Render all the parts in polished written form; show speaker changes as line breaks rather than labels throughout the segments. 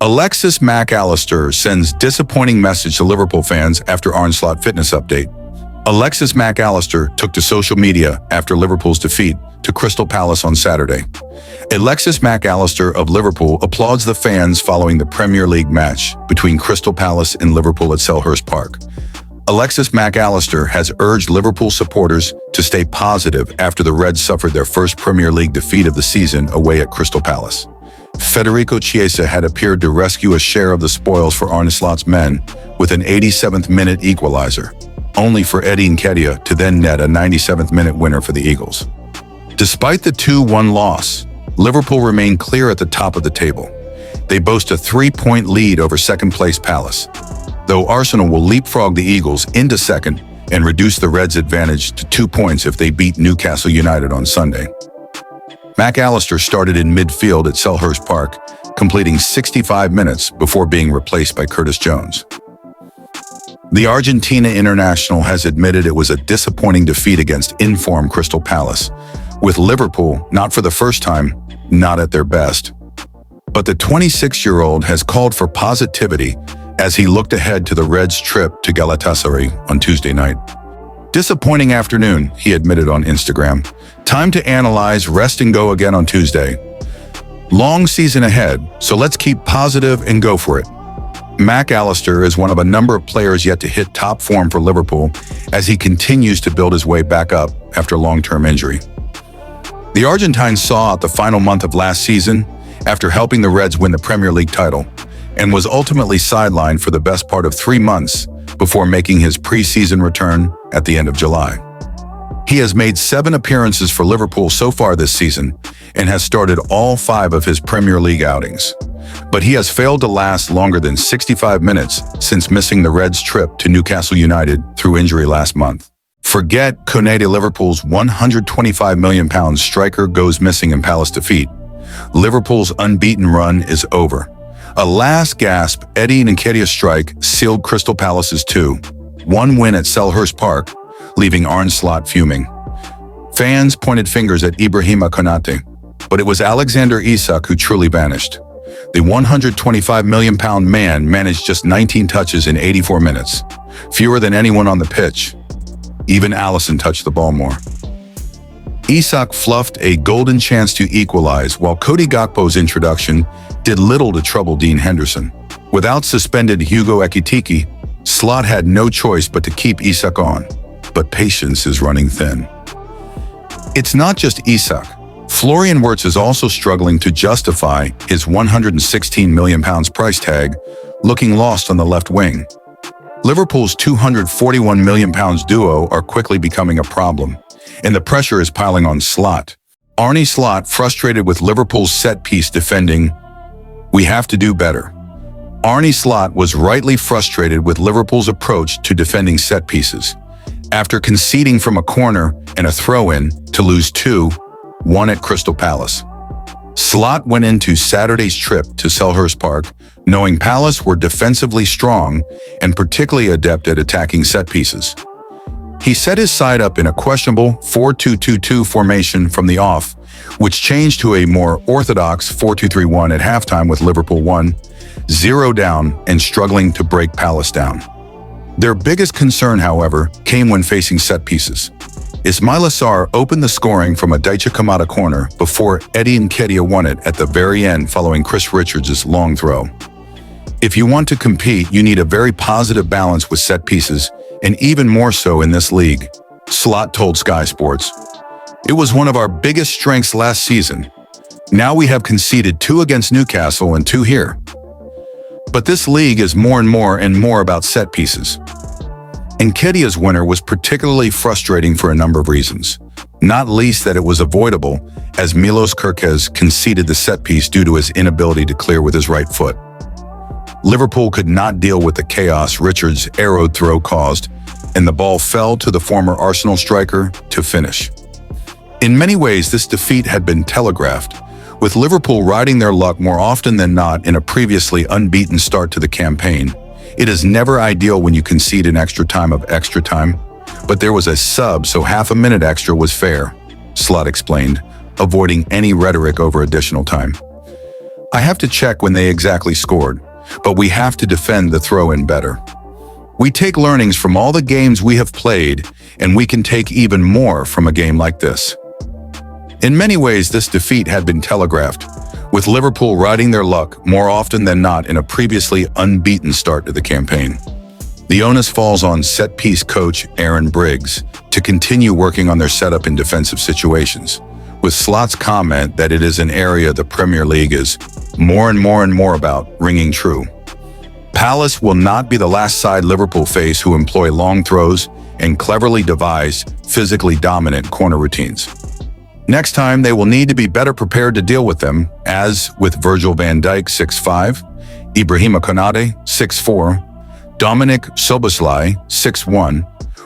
Alexis Allister sends disappointing message to Liverpool fans after Arne Slot fitness update. Alexis Allister took to social media after Liverpool's defeat to Crystal Palace on Saturday. Alexis Allister of Liverpool applauds the fans following the Premier League match between Crystal Palace and Liverpool at Selhurst Park. Alexis Allister has urged Liverpool supporters to stay positive after the Reds suffered their first Premier League defeat of the season away at Crystal Palace. Federico Chiesa had appeared to rescue a share of the spoils for Arne Slot's men with an 87th-minute equalizer, only for Eddie Nketiah to then net a 97th-minute winner for the Eagles. Despite the 2-1 loss, Liverpool remain clear at the top of the table. They boast a 3-point lead over second-place Palace, though Arsenal will leapfrog the Eagles into second and reduce the Reds' advantage to 2 points if they beat Newcastle United on Sunday. Allister started in midfield at Selhurst Park, completing 65 minutes before being replaced by Curtis Jones. The Argentina international has admitted it was a disappointing defeat against in-form Crystal Palace, with Liverpool, not for the first time, not at their best. But the 26-year-old has called for positivity as he looked ahead to the Reds' trip to Galatasaray on Tuesday night. Disappointing afternoon, he admitted on Instagram. Time to analyze, rest and go again on Tuesday. Long season ahead, so let's keep positive and go for it. Allister is one of a number of players yet to hit top form for Liverpool as he continues to build his way back up after long-term injury. The Argentine saw out the final month of last season after helping the Reds win the Premier League title and was ultimately sidelined for the best part of 3 months before making his pre-season return at the end of July. He has made 7 appearances for Liverpool so far this season and has started all 5 of his Premier League outings. But he has failed to last longer than 65 minutes since missing the Reds' trip to Newcastle United through injury last month. Forget Konaté. Liverpool's £125 million striker goes missing in Palace defeat. Liverpool's unbeaten run is over. A last-gasp Eddie Nketiah strike sealed Crystal Palace's 2-1 win at Selhurst Park, leaving Arne Slot fuming. Fans pointed fingers at Ibrahima Konaté, but it was Alexander Isak who truly vanished. The £125 million man managed just 19 touches in 84 minutes, fewer than anyone on the pitch. Even Alisson touched the ball more. Isak fluffed a golden chance to equalize, while Cody Gakpo's introduction did little to trouble Dean Henderson. Without suspended Hugo Ekitike, Slot had no choice but to keep Isak on, but patience is running thin. It's not just Isak. Florian Wirtz is also struggling to justify his £116 million price tag, looking lost on the left wing. Liverpool's £241 million duo are quickly becoming a problem, and the pressure is piling on Slot. Arne Slot, frustrated with Liverpool's set-piece defending, "We have to do better." Arne Slot was rightly frustrated with Liverpool's approach to defending set pieces. After conceding from a corner and a throw-in to lose 2-1 at Crystal Palace, Slot went into Saturday's trip to Selhurst Park knowing Palace were defensively strong and particularly adept at attacking set pieces. He set his side up in a questionable 4-2-2-2 formation from the off, which changed to a more orthodox 4-2-3-1 at halftime with Liverpool 1-0 down and struggling to break Palace down. Their biggest concern, however, came when facing set pieces. Ismaila Sarr opened the scoring from a Daichi Kamada corner before Eddie Nketiah won it at the very end following Chris Richards' long throw. If you want to compete, you need a very positive balance with set pieces, and even more so in this league, Slot told Sky Sports. "It was one of our biggest strengths last season. Now we have conceded 2 against Newcastle and 2 here. But this league is more and more about set pieces." Nketiah's winner was particularly frustrating for a number of reasons, not least that it was avoidable, as Milos Kerkez conceded the set piece due to his inability to clear with his right foot. Liverpool could not deal with the chaos Richards' arrowed throw caused, and the ball fell to the former Arsenal striker to finish. In many ways, this defeat had been telegraphed, with Liverpool riding their luck more often than not in a previously unbeaten start to the campaign. It is never ideal when you concede an extra time, but there was a sub, so half a minute extra was fair, Slot explained, avoiding any rhetoric over additional time. I have to check when they exactly scored, but we have to defend the throw-in better. We take learnings from all the games we have played, and we can take even more from a game like this. In many ways, this defeat had been telegraphed, with Liverpool riding their luck more often than not in a previously unbeaten start to the campaign. The onus falls on set-piece coach Aaron Briggs to continue working on their setup in defensive situations, with Slot's comment that it is an area the Premier League is more and more about ringing true. Palace will not be the last side Liverpool face who employ long throws and cleverly devise physically dominant corner routines. Next time, they will need to be better prepared to deal with them, as with Virgil van Dijk 6'5", Ibrahima Konaté 6'4", Dominic Szoboszlai 6'1",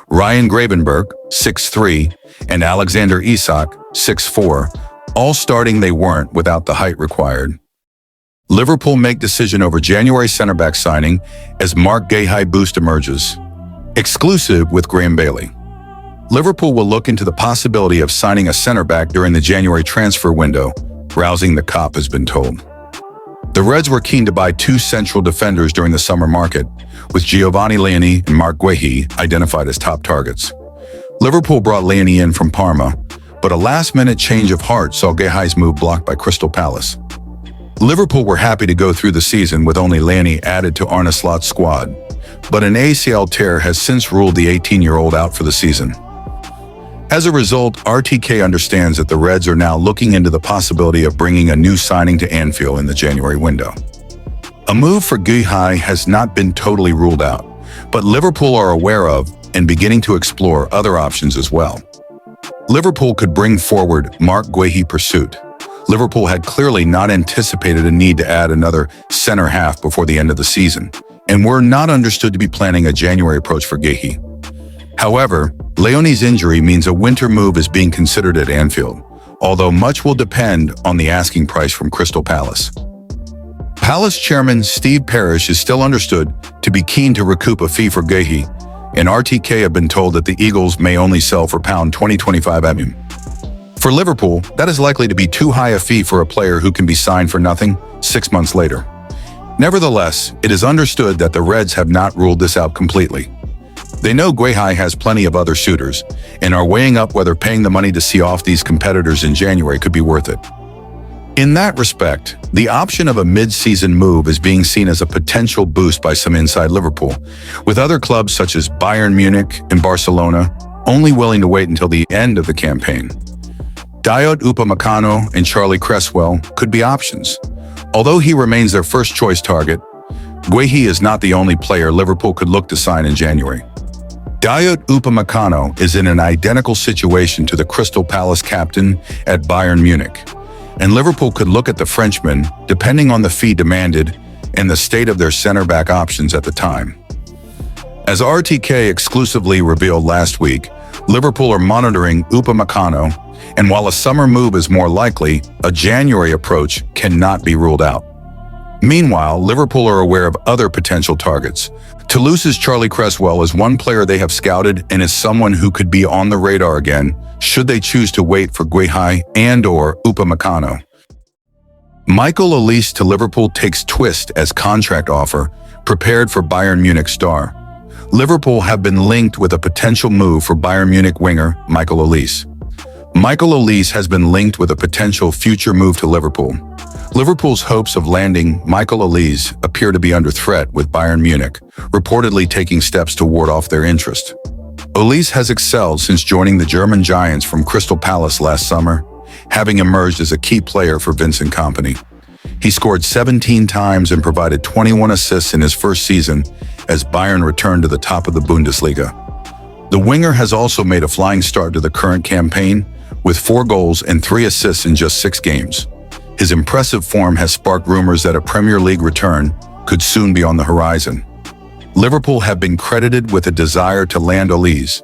Ryan Gravenberch 6'3", and Alexander Isak 6'4", all starting they weren't without the height required. Liverpool make decision over January centre-back signing as Marc Guéhi boost emerges. Exclusive with Graham Bailey. Liverpool will look into the possibility of signing a centre-back during the January transfer window, rousing the cop has been told. The Reds were keen to buy two central defenders during the summer market, with Giovanni Leoni and Marc Guéhi identified as top targets. Liverpool brought Leoni in from Parma, but a last-minute change of heart saw Guéhi's move blocked by Crystal Palace. Liverpool were happy to go through the season with only Leoni added to Arne Slot's squad, but an ACL tear has since ruled the 18-year-old out for the season. As a result, RTK understands that the Reds are now looking into the possibility of bringing a new signing to Anfield in the January window. A move for Guéhi has not been totally ruled out, but Liverpool are aware of and beginning to explore other options as well. Liverpool could bring forward Marc Guéhi pursuit. Liverpool had clearly not anticipated a need to add another center half before the end of the season, and were not understood to be planning a January approach for Guéhi. However, Leoni's injury means a winter move is being considered at Anfield, although much will depend on the asking price from Crystal Palace. Palace chairman Steve Parish is still understood to be keen to recoup a fee for Guéhi, and RTK have been told that the Eagles may only sell for £20-25 at him. For Liverpool, that is likely to be too high a fee for a player who can be signed for nothing 6 months later. Nevertheless, it is understood that the Reds have not ruled this out completely. They know Guéhi has plenty of other suitors and are weighing up whether paying the money to see off these competitors in January could be worth it. In that respect, the option of a mid-season move is being seen as a potential boost by some inside Liverpool, with other clubs such as Bayern Munich and Barcelona only willing to wait until the end of the campaign. Dayot Upamecano and Charlie Cresswell could be options. Although he remains their first choice target, Guéhi is not the only player Liverpool could look to sign in January. Dayot Upamecano is in an identical situation to the Crystal Palace captain at Bayern Munich, and Liverpool could look at the Frenchman depending on the fee demanded and the state of their center-back options at the time. As RTK exclusively revealed last week, Liverpool are monitoring Upamecano, and while a summer move is more likely, a January approach cannot be ruled out. Meanwhile, Liverpool are aware of other potential targets. Toulouse's Charlie Cresswell is one player they have scouted and is someone who could be on the radar again should they choose to wait for Guéhi and/or Upamecano. Michael Olise to Liverpool takes twist as contract offer prepared for Bayern Munich star. Liverpool have been linked with a potential move for Bayern Munich winger Michael Olise. Michael Olise has been linked with a potential future move to Liverpool. Liverpool's hopes of landing Michael Olise appear to be under threat with Bayern Munich, reportedly taking steps to ward off their interest. Olise has excelled since joining the German Giants from Crystal Palace last summer, having emerged as a key player for Vincent Kompany. He scored 17 times and provided 21 assists in his first season as Bayern returned to the top of the Bundesliga. The winger has also made a flying start to the current campaign, with 4 goals and 3 assists in just 6 games. His impressive form has sparked rumors that a Premier League return could soon be on the horizon. Liverpool have been credited with a desire to land Olise,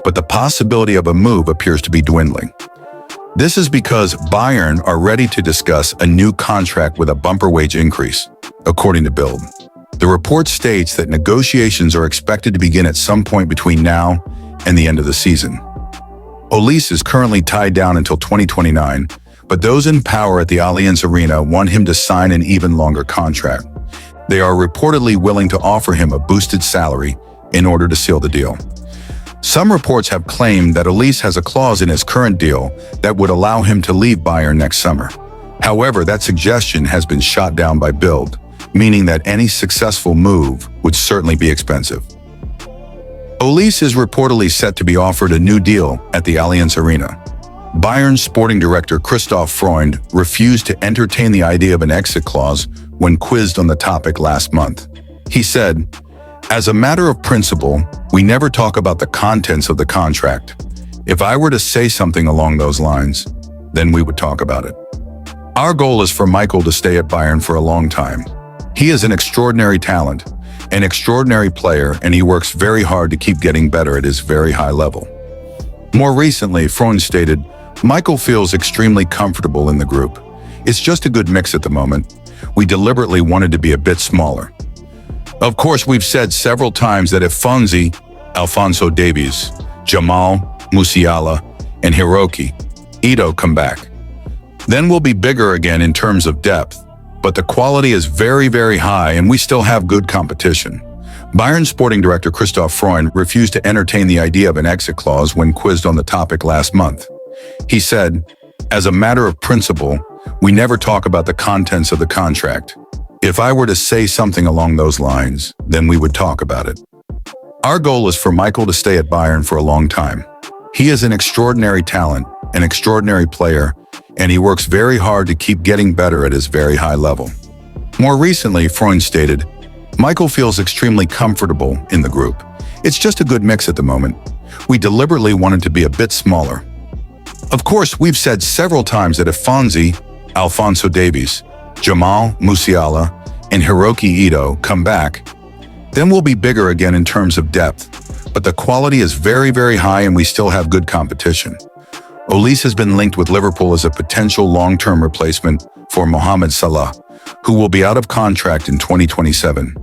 but the possibility of a move appears to be dwindling. This is because Bayern are ready to discuss a new contract with a bumper wage increase, according to Bild. The report states that negotiations are expected to begin at some point between now and the end of the season. Olise is currently tied down until 2029, but those in power at the Allianz Arena want him to sign an even longer contract. They are reportedly willing to offer him a boosted salary in order to seal the deal. Some reports have claimed that Olise has a clause in his current deal that would allow him to leave Bayern next summer. However, that suggestion has been shot down by Bild, meaning that any successful move would certainly be expensive. Olise is reportedly set to be offered a new deal at the Allianz Arena. Bayern's sporting director Christoph Freund refused to entertain the idea of an exit clause when quizzed on the topic last month. He said, "As a matter of principle, we never talk about the contents of the contract. If I were to say something along those lines, then we would talk about it. Our goal is for Michael to stay at Bayern for a long time. He is an extraordinary talent, an extraordinary player, and he works very hard to keep getting better at his very high level." More recently, Freund stated, "Michael feels extremely comfortable in the group. It's just a good mix at the moment. We deliberately wanted to be a bit smaller. Of course, we've said several times that if Fonzie, Alphonso Davies, Jamal, Musiala, and Hiroki Ito come back, then we'll be bigger again in terms of depth, but the quality is very, very high and we still have good competition." Bayern sporting director Christoph Freund refused to entertain the idea of an exit clause when quizzed on the topic last month. He said, "As a matter of principle, we never talk about the contents of the contract. If I were to say something along those lines, then we would talk about it. Our goal is for Michael to stay at Bayern for a long time. He is an extraordinary talent, an extraordinary player, and he works very hard to keep getting better at his very high level." More recently, Freund stated, "Michael feels extremely comfortable in the group. It's just a good mix at the moment. We deliberately wanted to be a bit smaller. Of course, we've said several times that if Fonzie, Alphonso Davies, Jamal Musiala, and Hiroki Ito come back, then we'll be bigger again in terms of depth, but the quality is very, very high and we still have good competition." Olise has been linked with Liverpool as a potential long-term replacement for Mohamed Salah, who will be out of contract in 2027.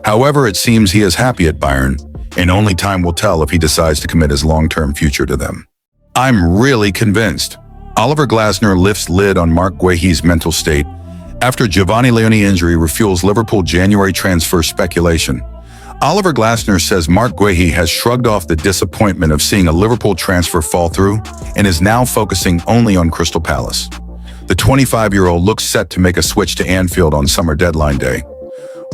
However, it seems he is happy at Bayern, and only time will tell if he decides to commit his long-term future to them. "I'm really convinced." Oliver Glasner lifts lid on Marc Guéhi's mental state after Giovanni Leone injury refuels Liverpool January transfer speculation. Oliver Glasner says Marc Guéhi has shrugged off the disappointment of seeing a Liverpool transfer fall through and is now focusing only on Crystal Palace. The 25-year-old looks set to make a switch to Anfield on summer deadline day,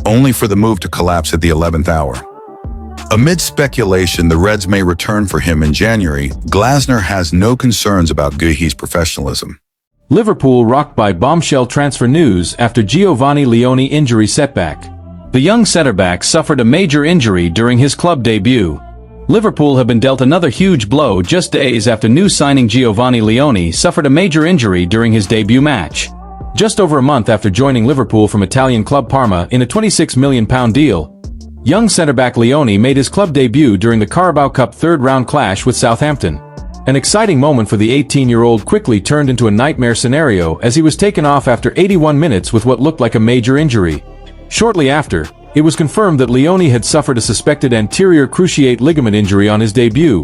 only for the move to collapse at the 11th hour. Amid speculation the Reds may return for him in January, Glasner has no concerns about Guéhi's professionalism.
Liverpool rocked by bombshell transfer news after Giovanni Leone injury setback. The young centre-back suffered a major injury during his club debut. Liverpool have been dealt another huge blow just days after new signing Giovanni Leone suffered a major injury during his debut match. Just over a month after joining Liverpool from Italian club Parma in a £26 million deal, young centre-back Leone made his club debut during the Carabao Cup third-round clash with Southampton. An exciting moment for the 18-year-old quickly turned into a nightmare scenario as he was taken off after 81 minutes with what looked like a major injury. Shortly after, it was confirmed that Leone had suffered a suspected anterior cruciate ligament injury on his debut,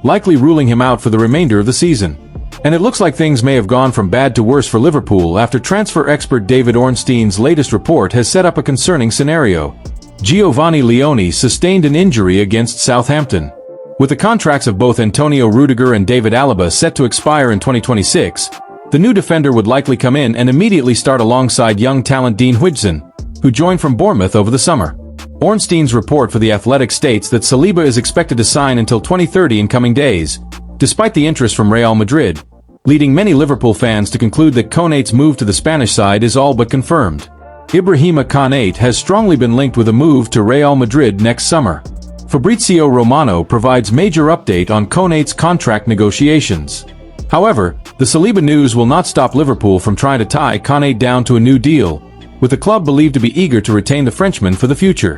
likely ruling him out for the remainder of the season. And it looks like things may have gone from bad to worse for Liverpool after transfer expert David Ornstein's latest report has set up a concerning scenario. Giovanni Leone sustained an injury against Southampton. With the contracts of both Antonio Rudiger and David Alaba set to expire in 2026, the new defender would likely come in and immediately start alongside young talent Dean Huijsen, who joined from Bournemouth over the summer. Ornstein's report for The Athletic states that Saliba is expected to sign until 2030 in coming days, despite the interest from Real Madrid, leading many Liverpool fans to conclude that Konaté's move to the Spanish side is all but confirmed. Ibrahima Konaté has strongly been linked with a move to Real Madrid next summer. Fabrizio Romano provides major update on Konaté's contract negotiations. However, the Saliba news will not stop Liverpool from trying to tie Konaté down to a new deal, with the club believed to be eager to retain the Frenchman for the future.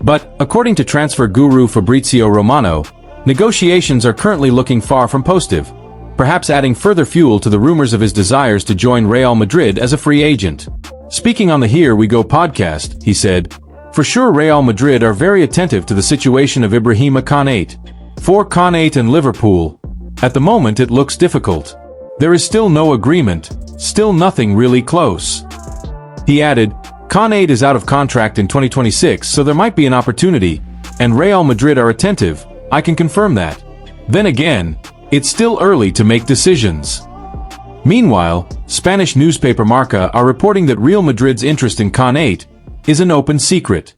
But, according to transfer guru Fabrizio Romano, negotiations are currently looking far from positive, perhaps adding further fuel to the rumors of his desires to join Real Madrid as a free agent. Speaking on the Here We Go podcast, he said, "For sure Real Madrid are very attentive to the situation of Ibrahima Konaté. For Konaté and Liverpool, at the moment it looks difficult. There is still no agreement, still nothing really close. He added, Konaté is out of contract in 2026, so there might be an opportunity, and Real Madrid are attentive, I can confirm that. Then again, it's still early to make decisions. Meanwhile, Spanish newspaper Marca are reporting that Real Madrid's interest in Konaté is an open secret.